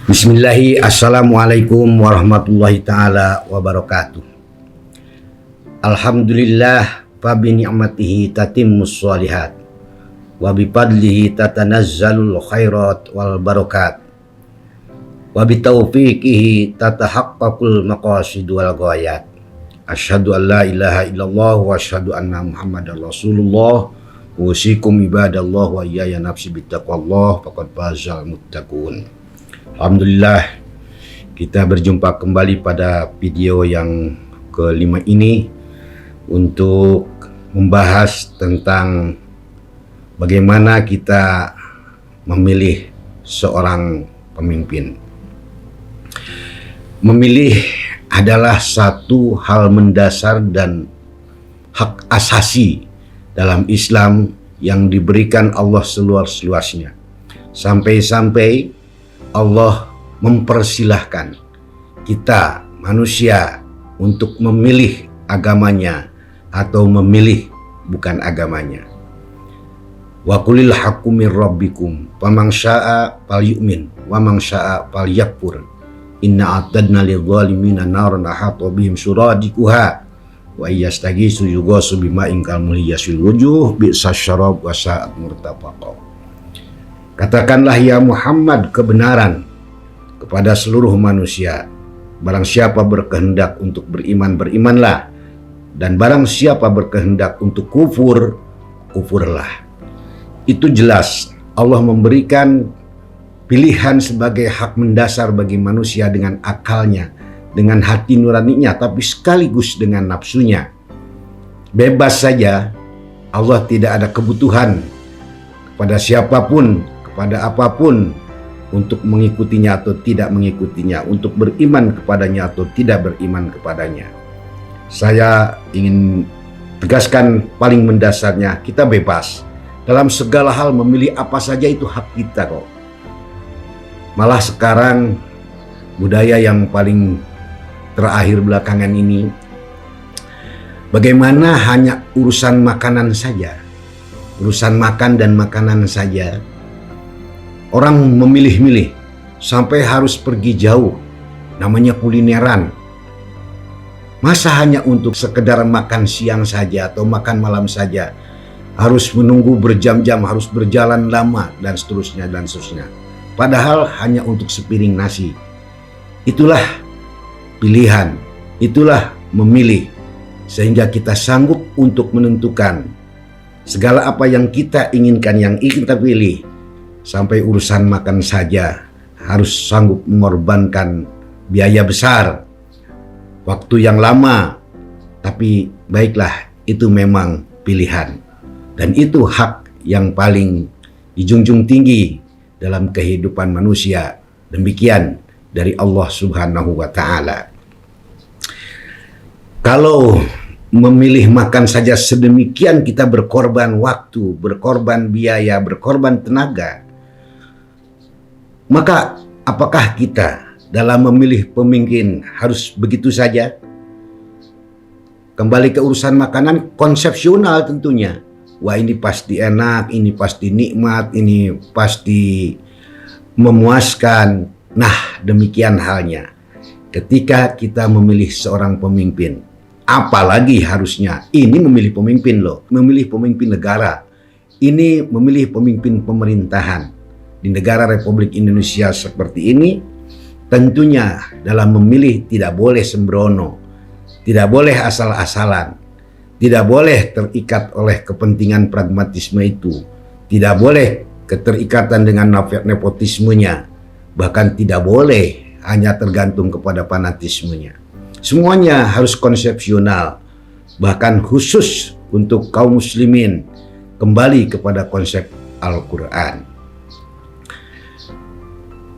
Bismillahi, assalamualaikum warahmatullahi ta'ala wabarakatuh. Alhamdulillah, fabi ni'matihi tatimmus shalihat, wa bifadlihi tatanazzalul khairat wal barakat, wa bitaufiqihi tatahaqqaqul maqasid wal ghayat. Asyhadu an la ilaha illallah wa asyhadu anna muhammadar rasulullah. Usikum ibadallah wa iyaya nafsi bittaqwallah faqad fazal muttaqun. Alhamdulillah, kita berjumpa kembali pada video yang kelima ini untuk membahas tentang bagaimana kita memilih seorang pemimpin. Memilih adalah satu hal mendasar dan hak asasi dalam Islam yang diberikan Allah seluas-luasnya. Sampai-sampai Allah mempersilahkan kita manusia untuk memilih agamanya atau memilih bukan agamanya. Wa qulil haqqu mir rabbikum faman syaa'a falyu'min wa man syaa'a falyakfur. Inna a'tadna lidh-dhalimina naran ahata bihim suradiquha wa iyastaghisu yughasu bima'in kalmuhl yasil wujuh bi'sas syarab wa sa'at murtafaqa. Katakanlah ya Muhammad kebenaran kepada seluruh manusia. Barang siapa berkehendak untuk beriman, berimanlah. Dan barang siapa berkehendak untuk kufur, kufurlah. Itu jelas Allah memberikan pilihan sebagai hak mendasar bagi manusia dengan akalnya, dengan hati nuraninya, tapi sekaligus dengan nafsunya. Bebas saja, Allah tidak ada kebutuhan kepada siapapun, kepada apapun untuk mengikutinya atau tidak mengikutinya, untuk beriman kepadanya atau tidak beriman kepadanya. Saya ingin tegaskan paling mendasarnya, kita bebas dalam segala hal memilih apa saja, itu hak kita kok. Malah sekarang budaya yang paling terakhir belakangan ini, bagaimana hanya urusan makanan saja, urusan makan dan makanan saja. Orang memilih-milih sampai harus pergi jauh, namanya kulineran. Masa hanya untuk sekedar makan siang saja atau makan malam saja, harus menunggu berjam-jam, harus berjalan lama dan seterusnya dan seterusnya. Padahal hanya untuk sepiring nasi. Itulah pilihan, itulah memilih, sehingga kita sanggup untuk menentukan segala apa yang kita inginkan, yang ingin kita pilih. Sampai urusan makan saja harus sanggup mengorbankan biaya besar, waktu yang lama, tapi baiklah, itu memang pilihan. Dan itu hak yang paling dijunjung tinggi dalam kehidupan manusia. Demikian dari Allah Subhanahu wa Ta'ala. Kalau memilih makan saja sedemikian kita berkorban waktu, berkorban biaya, berkorban tenaga, maka apakah kita dalam memilih pemimpin harus begitu saja? Kembali ke urusan makanan, konsepsional tentunya. Wah, ini pasti enak, ini pasti nikmat, ini pasti memuaskan. Nah, demikian halnya ketika kita memilih seorang pemimpin. Apalagi harusnya ini memilih pemimpin loh, memilih pemimpin negara. Ini memilih pemimpin pemerintahan. Di negara Republik Indonesia seperti ini, tentunya dalam memilih tidak boleh sembrono, tidak boleh asal-asalan, tidak boleh terikat oleh kepentingan pragmatisme itu, tidak boleh keterikatan dengan nepotismenya, bahkan tidak boleh hanya tergantung kepada fanatismenya. Semuanya harus konsepsional, bahkan khusus untuk kaum muslimin kembali kepada konsep Al-Quran.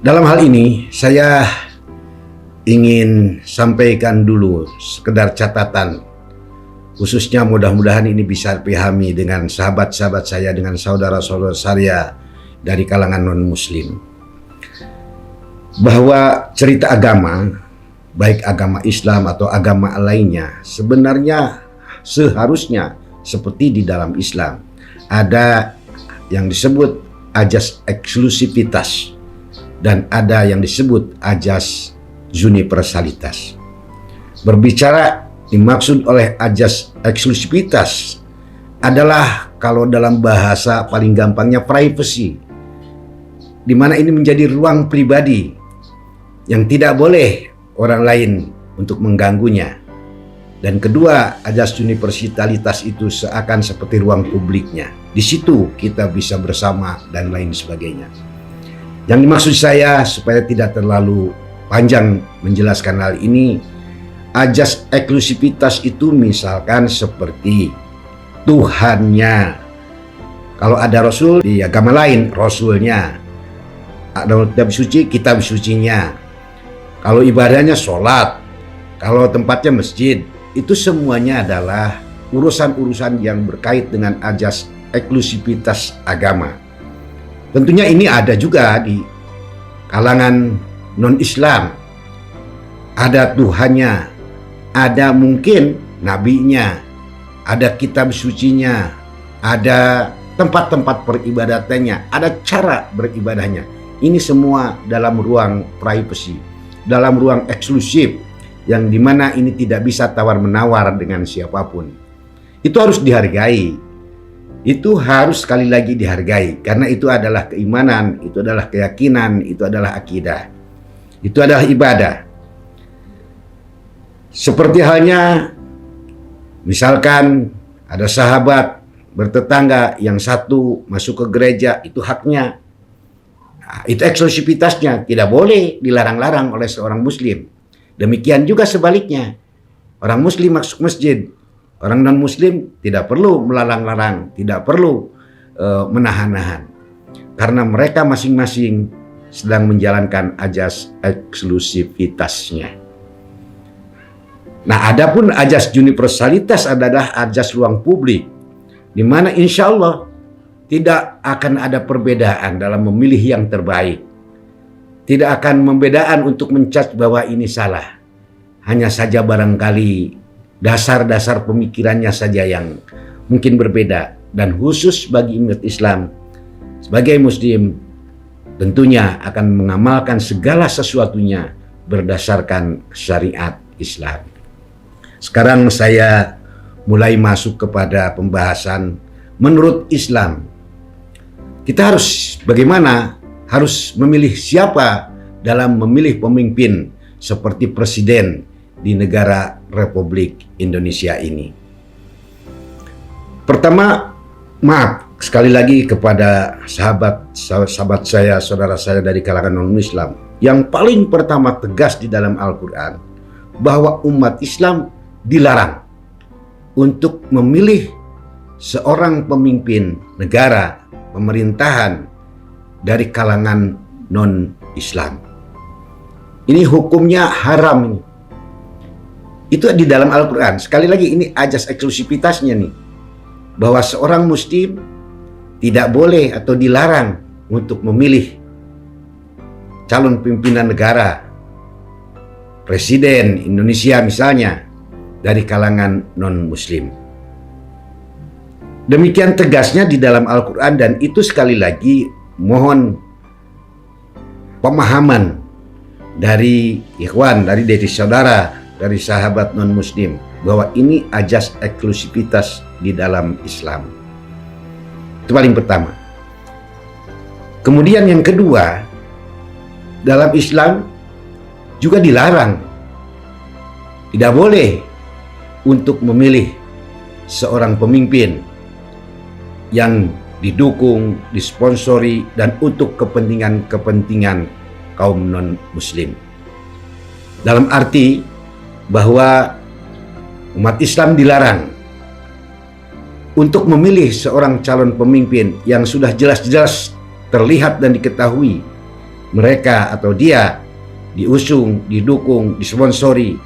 Dalam hal ini saya ingin sampaikan dulu sekedar catatan, khususnya mudah-mudahan ini bisa dipahami dengan sahabat-sahabat saya, dengan saudara-saudara saya dari kalangan non-muslim, bahwa cerita agama, baik agama Islam atau agama lainnya, sebenarnya seharusnya seperti di dalam Islam ada yang disebut ajas eksklusivitas. dan ada yang disebut ajas universalitas. Berbicara dimaksud oleh ajas eksklusivitas adalah kalau dalam bahasa paling gampangnya privacy, di mana ini menjadi ruang pribadi yang tidak boleh orang lain untuk mengganggunya. Dan kedua, ajas universalitas itu seakan seperti ruang publiknya. Di situ kita bisa bersama dan lain sebagainya. Yang dimaksud saya, supaya tidak terlalu panjang menjelaskan hal ini, ajas eksklusivitas itu misalkan seperti Tuhannya. Kalau ada Rasul di agama lain, Rasulnya. Ada kitab suci, kitab sucinya. Kalau ibadahnya sholat, kalau tempatnya masjid, itu semuanya adalah urusan-urusan yang berkait dengan ajas eksklusivitas agama. Tentunya ini ada juga di kalangan non-Islam. Ada Tuhannya, ada mungkin nabinya, ada kitab sucinya, ada tempat-tempat peribadatannya, ada cara beribadahnya. Ini semua dalam ruang privacy, dalam ruang eksklusif, yang dimana ini tidak bisa tawar-menawar dengan siapapun. Itu harus dihargai. Itu harus sekali lagi dihargai, karena itu adalah keimanan, itu adalah keyakinan, itu adalah akidah, itu adalah ibadah. Seperti halnya misalkan ada sahabat bertetangga, yang satu masuk ke gereja, itu haknya. Nah, itu eksklusivitasnya, tidak boleh dilarang-larang oleh seorang muslim. Demikian juga sebaliknya, orang muslim masuk masjid, orang non-muslim tidak perlu melarang-larang, tidak perlu menahan-nahan, karena mereka masing-masing sedang menjalankan ajas eksklusivitasnya. Nah, adapun ajas universalitas adalah ajas ruang publik, di mana insya Allah tidak akan ada perbedaan dalam memilih yang terbaik. Tidak akan membedaan untuk mencat bahwa ini salah. Hanya saja barangkali dasar-dasar pemikirannya saja yang mungkin berbeda. Dan khusus bagi umat Islam, sebagai muslim, tentunya akan mengamalkan segala sesuatunya berdasarkan syariat Islam. Sekarang saya mulai masuk kepada pembahasan menurut Islam. Kita harus bagaimana? Harus memilih siapa dalam memilih pemimpin seperti presiden di negara Republik Indonesia ini. Pertama, maaf sekali lagi kepada sahabat saya, saudara saya dari kalangan non-Islam, yang paling pertama tegas di dalam Al-Quran bahwa umat Islam dilarang untuk memilih seorang pemimpin negara, pemerintahan dari kalangan non-Islam. Ini hukumnya haram ini. Itu di dalam Al-Quran. Sekali lagi ini ajas eksklusivitasnya nih, bahwa seorang muslim tidak boleh atau dilarang untuk memilih calon pimpinan negara, presiden Indonesia misalnya, dari kalangan non-muslim. Demikian tegasnya di dalam Al-Quran, dan itu sekali lagi mohon pemahaman dari ikhwan, dari saudara, dari sahabat non-muslim, bahwa ini ajas eksklusivitas di dalam Islam. Itu paling pertama. Kemudian yang kedua, dalam Islam juga dilarang, tidak boleh untuk memilih seorang pemimpin yang didukung, disponsori, dan untuk kepentingan-kepentingan kaum non-muslim. Dalam arti bahwa umat Islam dilarang untuk memilih seorang calon pemimpin yang sudah jelas-jelas terlihat dan diketahui mereka atau dia diusung, didukung, disponsori,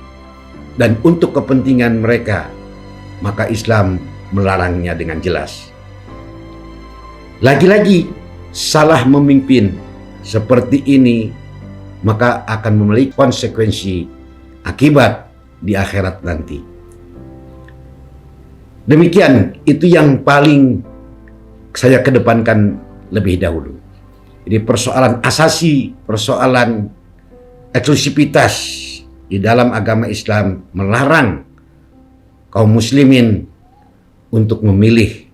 dan untuk kepentingan mereka, maka Islam melarangnya dengan jelas. Lagi-lagi salah memimpin seperti ini maka akan memiliki konsekuensi akibat di akhirat nanti. Demikian, itu yang paling saya kedepankan lebih dahulu. Jadi persoalan asasi, persoalan eksklusivitas di dalam agama Islam melarang kaum muslimin untuk memilih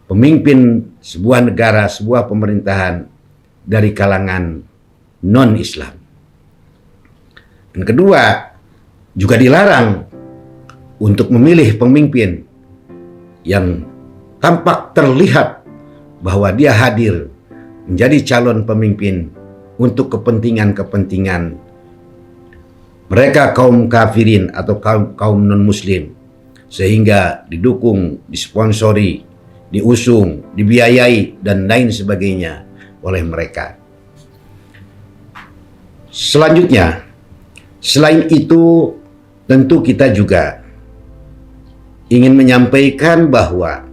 pemimpin sebuah negara, sebuah pemerintahan dari kalangan non-Islam. Dan kedua, juga dilarang untuk memilih pemimpin yang tampak terlihat bahwa dia hadir menjadi calon pemimpin untuk kepentingan-kepentingan mereka kaum kafirin atau kaum non-muslim, sehingga didukung, disponsori, diusung, dibiayai, dan lain sebagainya oleh mereka. Selanjutnya, selain itu, tentu kita juga ingin menyampaikan bahwa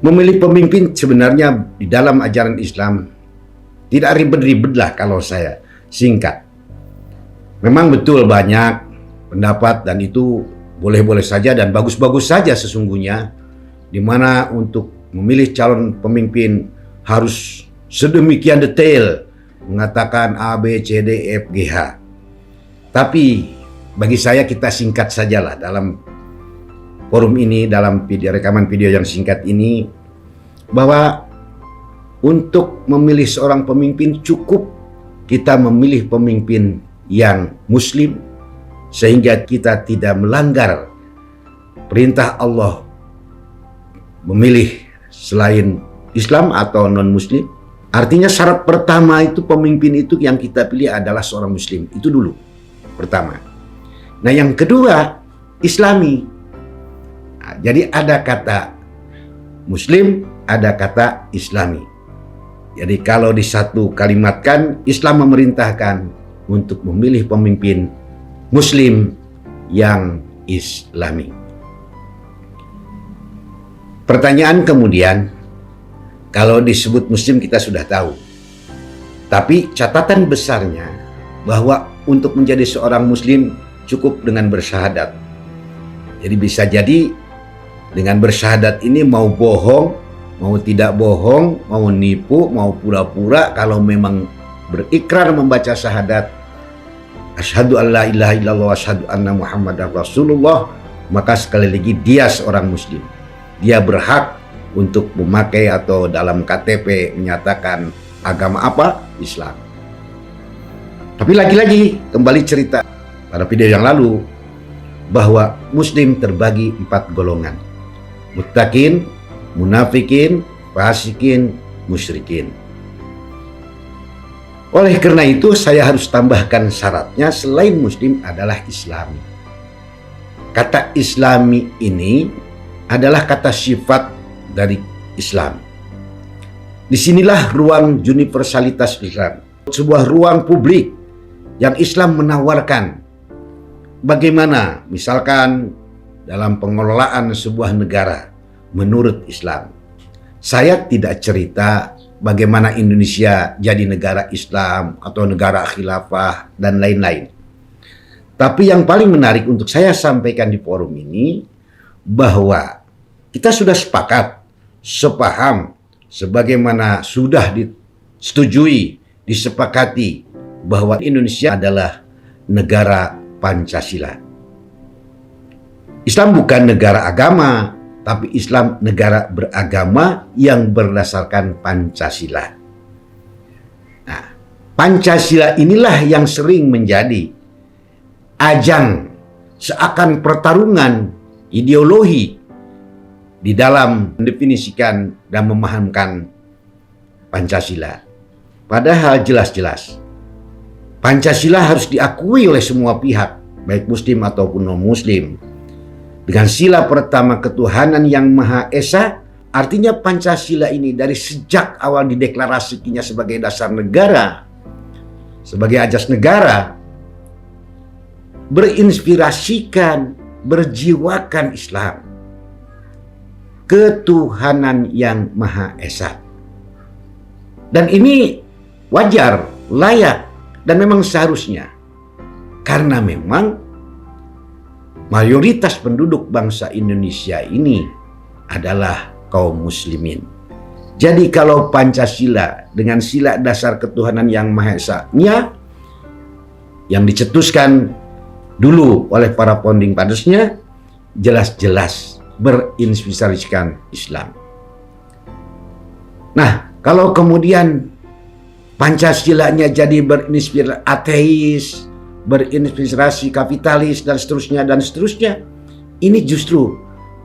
memilih pemimpin sebenarnya di dalam ajaran Islam tidak ribet-ribet lah kalau saya singkat. Memang betul banyak pendapat dan itu boleh-boleh saja dan bagus-bagus saja sesungguhnya, di mana untuk memilih calon pemimpin harus sedemikian detail mengatakan A, B, C, D, E, F, G, H. Tapi bagi saya kita singkat sajalah dalam forum ini, dalam rekaman video yang singkat ini, bahwa untuk memilih seorang pemimpin cukup kita memilih pemimpin yang muslim, sehingga kita tidak melanggar perintah Allah memilih selain Islam atau non-muslim. Artinya syarat pertama itu pemimpin itu yang kita pilih adalah seorang muslim. Itu dulu pertama. Nah yang kedua, Islami. Nah, jadi ada kata muslim, ada kata Islami. Jadi kalau di satu kalimatkan, Islam memerintahkan untuk memilih pemimpin muslim yang Islami. Pertanyaan kemudian, kalau disebut muslim kita sudah tahu. Tapi catatan besarnya bahwa untuk menjadi seorang muslim cukup dengan bersyahadat. Jadi bisa jadi dengan bersyahadat ini mau bohong, mau tidak bohong, mau nipu, mau pura-pura, kalau memang berikrar membaca syahadat asyhadu an la ilaha illallah wa asyhadu anna muhammadar rasulullah, maka sekali lagi dia seorang muslim. Dia berhak untuk memakai atau dalam KTP menyatakan agama apa? Islam. Tapi lagi-lagi kembali cerita pada video yang lalu bahwa muslim terbagi 4 golongan. Muttaqin, munafikin, fasikin, musyrikin. Oleh karena itu saya harus tambahkan syaratnya selain muslim adalah Islami. Kata Islami ini adalah kata sifat dari Islam. Disinilah ruang universalitas Islam. Sebuah ruang publik yang Islam menawarkan bagaimana misalkan dalam pengelolaan sebuah negara menurut Islam. Saya tidak cerita bagaimana Indonesia jadi negara Islam atau negara khilafah dan lain-lain. Tapi yang paling menarik untuk saya sampaikan di forum ini bahwa kita sudah sepakat, sepaham, sebagaimana sudah disetujui, disepakati bahwa Indonesia adalah negara Pancasila. Islam bukan negara agama, tapi Islam negara beragama yang berdasarkan Pancasila. Nah, Pancasila inilah yang sering menjadi ajang seakan pertarungan ideologi di dalam mendefinisikan dan memahamkan Pancasila. Padahal jelas-jelas Pancasila harus diakui oleh semua pihak, baik muslim ataupun non-muslim. Dengan sila pertama ketuhanan yang Maha Esa, artinya Pancasila ini dari sejak awal dideklarasikannya sebagai dasar negara, sebagai ajas negara, berinspirasikan, berjiwakan Islam. Ketuhanan yang Maha Esa. Dan ini wajar, layak, dan memang seharusnya. Karena memang mayoritas penduduk bangsa Indonesia ini adalah kaum muslimin. Jadi kalau Pancasila dengan sila dasar ketuhanan yang Maha Esa-nya yang dicetuskan dulu oleh para founding fathers-nya jelas-jelas berinspirasikan Islam. Nah, kalau kemudian Pancasilanya jadi berinspirasi ateis, berinspirasi kapitalis dan seterusnya, ini justru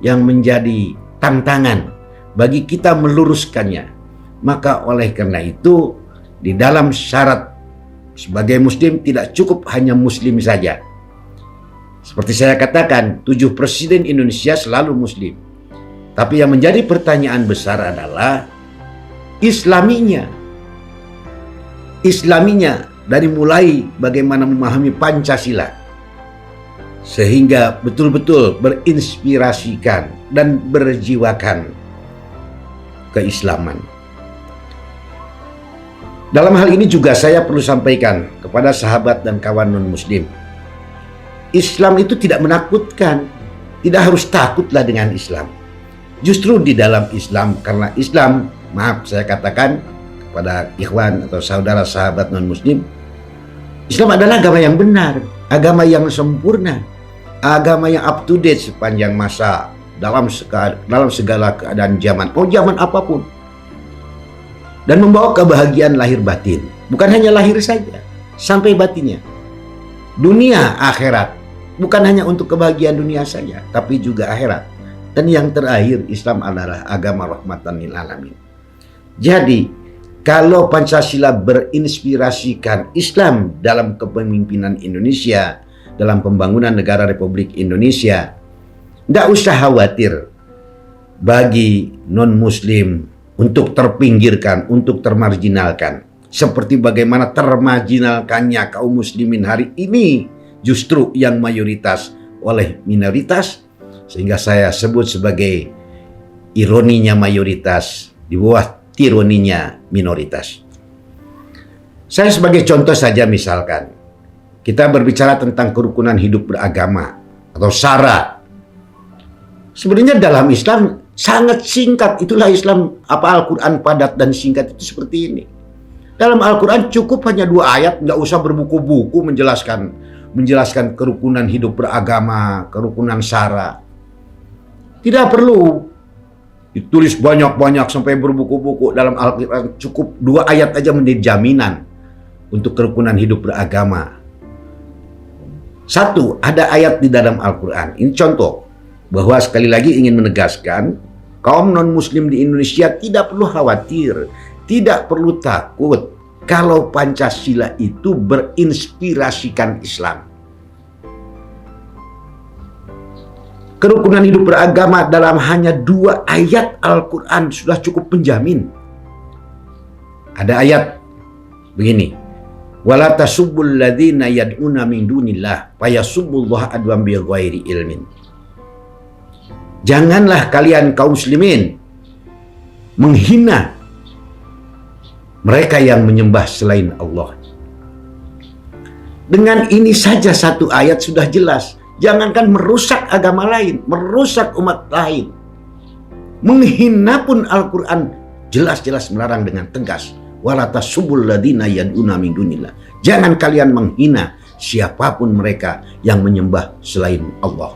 yang menjadi tantangan bagi kita meluruskannya. Maka oleh karena itu, di dalam syarat sebagai muslim tidak cukup hanya muslim saja. Seperti saya katakan, 7 presiden Indonesia selalu muslim. Tapi yang menjadi pertanyaan besar adalah Islaminya dari mulai bagaimana memahami Pancasila sehingga betul-betul berinspirasikan dan berjiwakan keislaman. Dalam hal ini juga saya perlu sampaikan kepada sahabat dan kawan non-muslim, Islam itu tidak menakutkan, tidak harus takutlah dengan Islam. Justru di dalam Islam, karena Islam, maaf saya katakan kepada ikhwan atau saudara sahabat non-muslim, Islam adalah agama yang benar, agama yang sempurna, agama yang up to date sepanjang masa dalam segala keadaan zaman, zaman apapun, dan membawa kebahagiaan lahir batin, bukan hanya lahir saja, sampai batinnya, dunia akhirat, bukan hanya untuk kebahagiaan dunia saja, tapi juga akhirat. Dan yang terakhir, Islam adalah agama rahmatan lil alamin. Jadi kalau Pancasila berinspirasikan Islam dalam kepemimpinan Indonesia, dalam pembangunan negara Republik Indonesia, tidak usah khawatir bagi non-muslim untuk terpinggirkan, untuk termarginalkan. Seperti bagaimana termarginalkannya kaum muslimin hari ini justru yang mayoritas oleh minoritas, sehingga saya sebut sebagai ironinya mayoritas di bawah tironinya minoritas. Saya sebagai contoh saja, misalkan kita berbicara tentang kerukunan hidup beragama atau syara. Sebenarnya dalam Islam sangat singkat, itulah Islam, Al-Quran padat dan singkat itu seperti ini. Dalam Al-Quran cukup hanya 2 ayat, nggak usah berbuku-buku menjelaskan kerukunan hidup beragama, kerukunan syara. Tidak perlu ditulis banyak-banyak sampai berbuku-buku. Dalam Al-Quran cukup 2 ayat aja menjadi jaminan untuk kerukunan hidup beragama. 1, ada ayat di dalam Al-Quran. Ini contoh bahwa sekali lagi ingin menegaskan kaum non-muslim di Indonesia tidak perlu khawatir, tidak perlu takut kalau Pancasila itu berinspirasikan Islam. Kerukunan hidup beragama dalam hanya 2 ayat Al-Quran sudah cukup menjamin. Ada ayat begini, wala tasubbul ladzina yad'una min dunillah fayasubbullaha adwan bighairi ilmin. Janganlah kalian kaum muslimin menghina mereka yang menyembah selain Allah. Dengan ini saja 1 ayat sudah jelas. Jangankan merusak agama lain, merusak umat lain. Menghina pun Al-Quran jelas-jelas melarang dengan tegas. Wala tasubul ladina yad'una min dunillah. Jangan kalian menghina siapapun mereka yang menyembah selain Allah.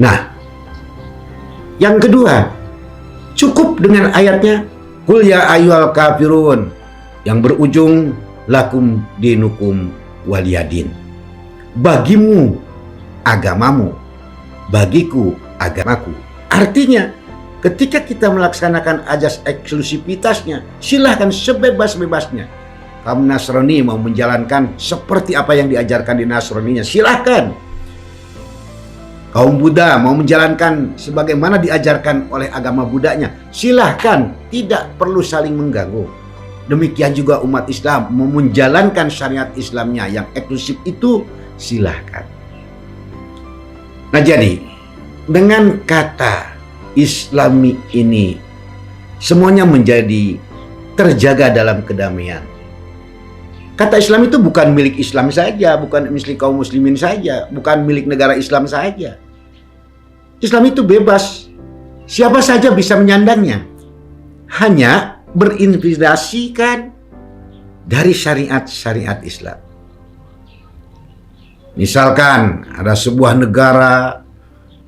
Nah, yang kedua, cukup dengan ayatnya Qul ya ayyuhal kafirun yang berujung lakum dinukum waliyadin. Bagimu agamamu, bagiku agamaku. Artinya ketika kita melaksanakan azas eksklusivitasnya, silahkan sebebas-bebasnya. Kaum Nasrani mau menjalankan seperti apa yang diajarkan di Nasraninya, silahkan. Kaum Buddha mau menjalankan sebagaimana diajarkan oleh agama Buddhanya, silahkan, tidak perlu saling mengganggu. Demikian juga umat Islam mau menjalankan syariat Islamnya yang eksklusif itu, silahkan. Nah, jadi dengan kata Islami ini semuanya menjadi terjaga dalam kedamaian. Kata Islam itu bukan milik Islam saja, bukan milik kaum muslimin saja, bukan milik negara Islam saja. Islam itu bebas Siapa saja bisa menyandangnya. Hanya berinspirasikan dari syariat-syariat Islam. Misalkan ada sebuah negara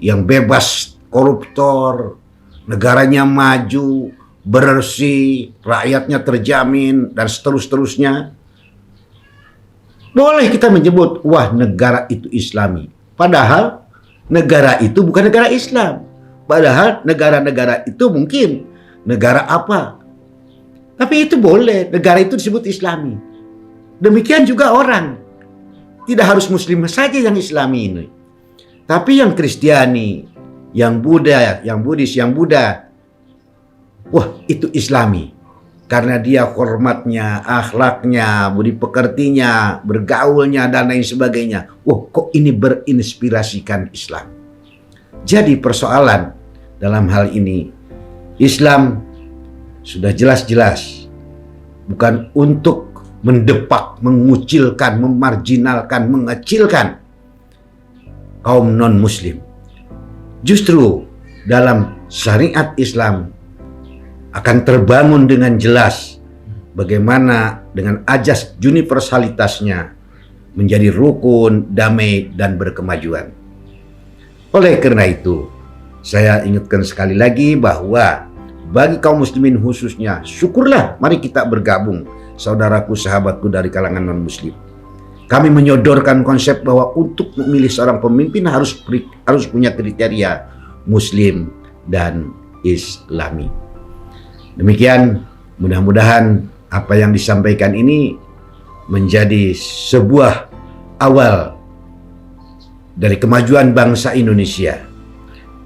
yang bebas koruptor, negaranya maju, bersih, rakyatnya terjamin, dan seterusnya. Boleh kita menyebut, wah negara itu Islami. Padahal negara itu bukan negara Islam. Padahal negara-negara itu mungkin negara apa. Tapi itu boleh, negara itu disebut Islami. Demikian juga orang. Tidak harus Muslim saja yang Islami ini. Tapi yang Kristiani, yang Buddha, yang Buddhis, yang Buddha, wah itu Islami. Karena dia hormatnya, akhlaknya, budi pekertinya, bergaulnya, dan lain sebagainya. Wah kok ini berinspirasikan Islam. Jadi persoalan dalam hal ini, Islam sudah jelas-jelas bukan untuk mendepak, mengucilkan, memarginalkan, mengecilkan kaum non-muslim. Justru dalam syariat Islam akan terbangun dengan jelas bagaimana dengan ajas universalitasnya menjadi rukun, damai, dan berkemajuan. Oleh karena itu, saya ingatkan sekali lagi bahwa bagi kaum muslimin khususnya, syukurlah mari kita bergabung, saudaraku, sahabatku dari kalangan non-muslim. Kami menyodorkan konsep bahwa untuk memilih seorang pemimpin harus punya kriteria Muslim dan Islami. Demikian, mudah-mudahan apa yang disampaikan ini menjadi sebuah awal dari kemajuan bangsa Indonesia,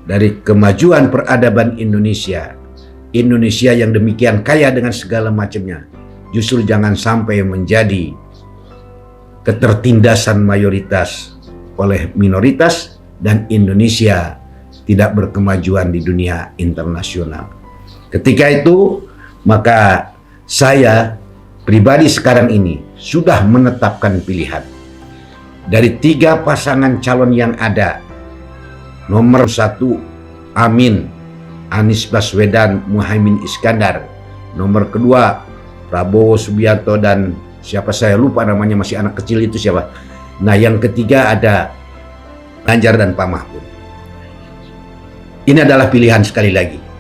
dari kemajuan peradaban Indonesia. Indonesia yang demikian kaya dengan segala macamnya, justru jangan sampai menjadi ketertindasan mayoritas oleh minoritas dan Indonesia tidak berkemajuan di dunia internasional. Ketika itu, maka saya pribadi sekarang ini sudah menetapkan pilihan. Dari 3 pasangan calon yang ada, nomor 1 Amin, Anies Baswedan, Muhaimin Iskandar. Nomor 2 Prabowo Subianto dan siapa saya lupa namanya, masih anak kecil itu siapa. Nah yang ketiga ada Ganjar dan Pak Mahfud. Ini adalah pilihan sekali lagi.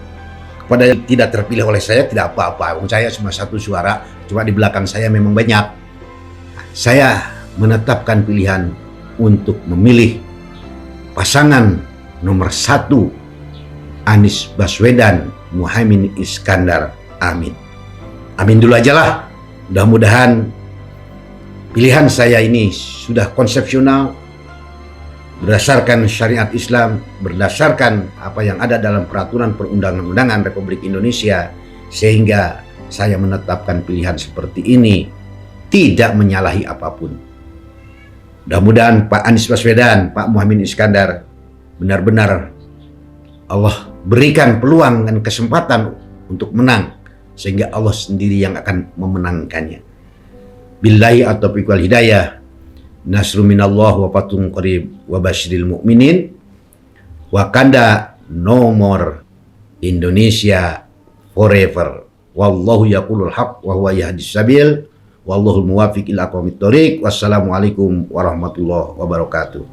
Kepada yang tidak terpilih oleh saya tidak apa-apa. Saya cuma 1 suara, cuma di belakang saya memang banyak. Saya menetapkan pilihan untuk memilih pasangan nomor 1 Anies Baswedan, Muhaimin Iskandar. Amin. Amin dulu aja lah. Mudah-mudahan pilihan saya ini sudah konsepsional, berdasarkan syariat Islam, berdasarkan apa yang ada dalam peraturan perundang-undangan Republik Indonesia, sehingga saya menetapkan pilihan seperti ini tidak menyalahi apapun. Mudah-mudahan Pak Anies Baswedan, Pak Muhaimin Iskandar benar-benar Allah berikan peluang dan kesempatan untuk menang, sehingga Allah sendiri yang akan memenangkannya. Billahi at-taufiq wal hidayah. Nasru minallah wa fatun qarib wa basyiril mu'minin. Wakanda no more, Indonesia forever. Wallahu yaqulul haq wa huwa yahdis sabil. Wallahul muwaffiq ila aqwamit thoriq. Wassalamualaikum warahmatullahi wabarakatuh.